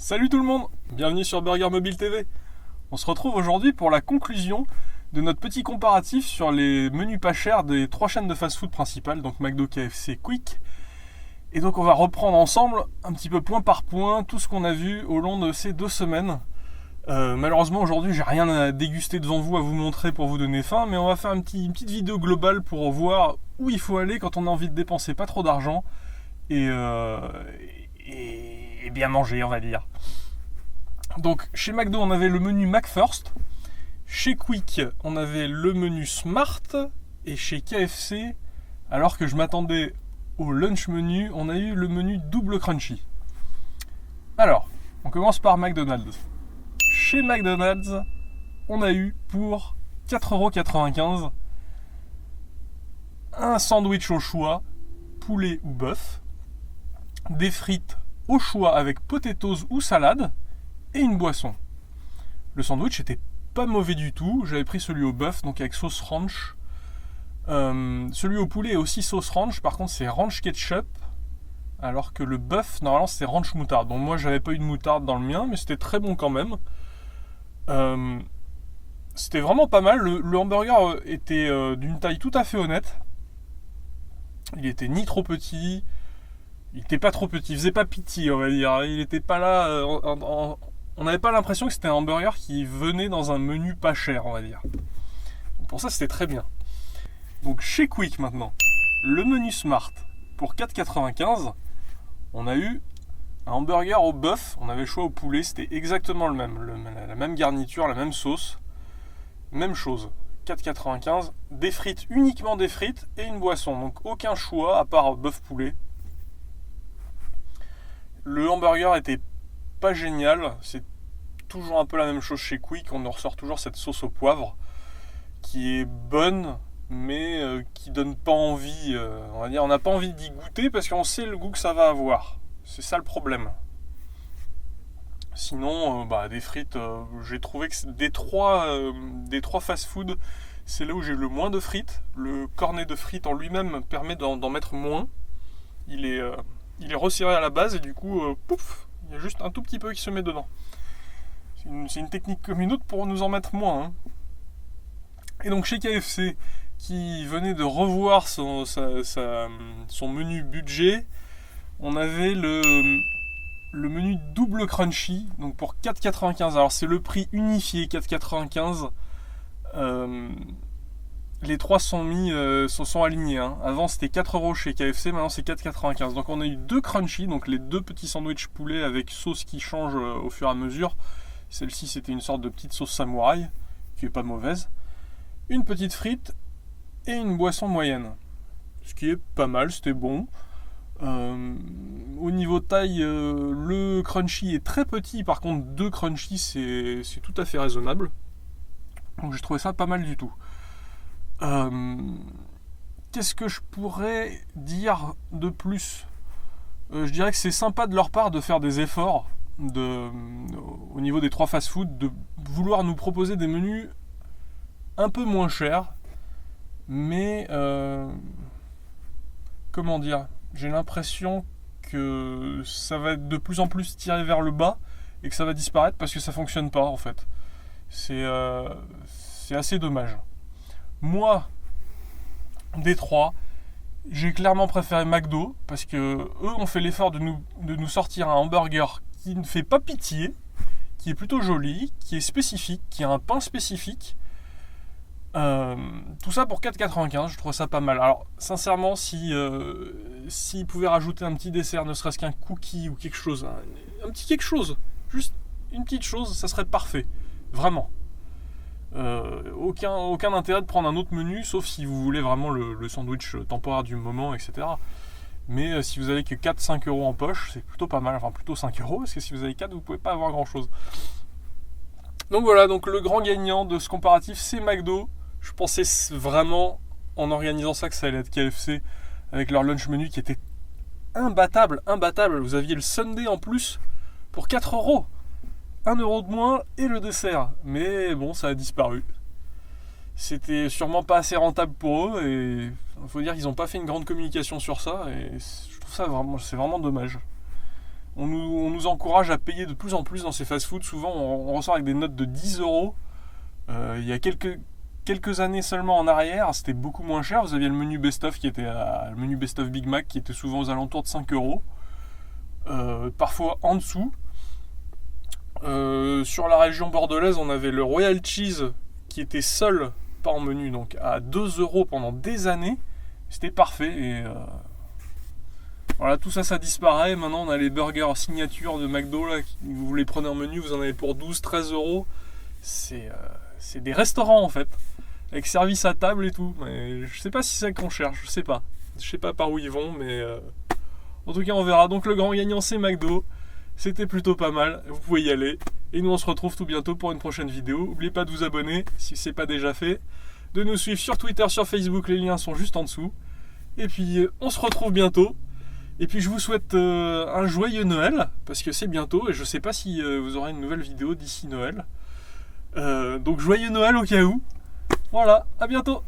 Salut tout le monde, bienvenue sur Burger Mobile TV. On se retrouve aujourd'hui pour la conclusion de notre petit comparatif sur les menus pas chers des trois chaînes de fast-food principales, donc McDo, KFC, Quick. Et donc on va reprendre ensemble, un petit peu point par point, tout ce qu'on a vu au long de ces 2 semaines. Malheureusement aujourd'hui j'ai rien à déguster devant vous, à vous montrer pour vous donner faim, mais on va faire une petite vidéo globale pour voir où il faut aller quand on a envie de dépenser pas trop d'argent et bien manger, on va dire. Donc chez McDo on avait le menu McFirst, chez Quick on avait le menu Smart, et chez KFC, alors que je m'attendais au lunch menu, on a eu le menu double crunchy. Alors, on commence par McDonald's. Chez McDonald's, on a eu pour 4,95€ un sandwich au choix, poulet ou bœuf, des frites au choix avec potatoes ou salade, et une boisson. Le sandwich était pas mauvais du tout, j'avais pris celui au bœuf, donc avec sauce ranch. Celui au poulet est aussi sauce ranch, par contre c'est ranch ketchup, alors que le bœuf, normalement c'est ranch moutarde. Donc moi j'avais pas eu de moutarde dans le mien, mais c'était très bon quand même. C'était vraiment pas mal, le hamburger était d'une taille tout à fait honnête. Il était ni trop petit, il était pas trop petit, il faisait pas pitié on va dire, il était pas là, on n'avait pas l'impression que c'était un hamburger qui venait dans un menu pas cher on va dire. Pour ça c'était très bien. Donc chez Quick maintenant, le menu Smart pour 4,95€, on a eu un hamburger au bœuf, on avait le choix au poulet, c'était exactement le même, la même garniture, la même sauce, même chose, 4,95€, des frites, uniquement des frites et une boisson, donc aucun choix à part bœuf poulet. Le hamburger était pas génial, c'est toujours un peu la même chose chez Quick, on ressort toujours cette sauce au poivre qui est bonne, mais qui donne pas envie, on va dire, on n'a pas envie d'y goûter parce qu'on sait le goût que ça va avoir. C'est ça le problème. Sinon, des frites, j'ai trouvé que des trois fast-food, c'est là où j'ai eu le moins de frites. Le cornet de frites en lui-même permet d'en mettre moins. Il est resserré à la base et du coup, pouf, il y a juste un tout petit peu qui se met dedans. C'est une technique comme une autre pour nous en mettre moins. Hein. Et donc chez KFC, qui venait de revoir son menu budget, on avait le menu double crunchy, donc pour 4,95€. Alors c'est le prix unifié, 4,95€. Les trois sont alignés. Hein. Avant c'était 4€ chez KFC, maintenant c'est 4,95€. Donc on a eu 2 crunchy, donc les 2 petits sandwichs poulet avec sauce qui change au fur et à mesure. Celle-ci c'était une sorte de petite sauce samouraï, qui est pas mauvaise. Une petite frite et une boisson moyenne. Ce qui est pas mal, c'était bon. Au niveau taille, le crunchy est très petit, par contre 2 crunchy c'est tout à fait raisonnable. Donc j'ai trouvé ça pas mal du tout. Qu'est-ce que je pourrais dire de plus ? Je dirais que c'est sympa de leur part de faire des efforts au niveau des 3 fast-food, de vouloir nous proposer des menus un peu moins chers, mais comment dire, j'ai l'impression que ça va être de plus en plus tiré vers le bas et que ça va disparaître parce que ça fonctionne pas en fait. C'est assez dommage. Moi, des 3, j'ai clairement préféré McDo parce que eux ont fait l'effort de nous sortir un hamburger qui ne fait pas pitié, qui est plutôt joli, qui est spécifique, qui a un pain spécifique. Tout ça pour 4,95€, je trouve ça pas mal. Alors sincèrement, s'ils pouvaient rajouter un petit dessert, ne serait-ce qu'un cookie ou quelque chose, un petit quelque chose, juste une petite chose, ça serait parfait, vraiment. Aucun intérêt de prendre un autre menu, sauf si vous voulez vraiment le sandwich temporaire du moment, etc. Mais si vous avez que 4-5€ en poche, c'est plutôt pas mal, enfin plutôt 5€, parce que si vous avez 4, vous pouvez pas avoir grand chose. Donc voilà, donc le grand gagnant de ce comparatif, c'est McDo. Je pensais vraiment, en organisant ça, que ça allait être KFC, avec leur lunch menu qui était imbattable. Vous aviez le Sunday en plus pour 4€. 1€ de moins et le dessert. Mais bon, ça a disparu. C'était sûrement pas assez rentable pour eux et il faut dire qu'ils n'ont pas fait une grande communication sur ça et je trouve ça vraiment, c'est vraiment dommage. On nous encourage à payer de plus en plus dans ces fast-foods. Souvent, on ressort avec des notes de 10 euros. Il y a quelques années seulement en arrière, c'était beaucoup moins cher. Vous aviez le menu best-of le menu best-of Big Mac qui était souvent aux alentours de 5 euros. Parfois en dessous. Sur la région bordelaise, on avait le Royal Cheese qui était seul, pas en menu, donc à 2 euros pendant des années. C'était parfait. Et voilà, tout ça, ça disparaît. Maintenant, on a les burgers signature de McDo. Là, vous les prenez en menu, vous en avez pour 12-13 euros. C'est des restaurants en fait, avec service à table et tout. Mais je sais pas si c'est ça qu'on cherche, je sais pas. Je sais pas par où ils vont, mais en tout cas, on verra. Donc, le grand gagnant, c'est McDo. C'était plutôt pas mal, vous pouvez y aller. Et nous, on se retrouve tout bientôt pour une prochaine vidéo. N'oubliez pas de vous abonner si ce n'est pas déjà fait, de nous suivre sur Twitter, sur Facebook, les liens sont juste en dessous. Et puis, on se retrouve bientôt. Et puis, je vous souhaite un joyeux Noël, parce que c'est bientôt, et je sais pas si vous aurez une nouvelle vidéo d'ici Noël. Donc, joyeux Noël au cas où. Voilà, à bientôt.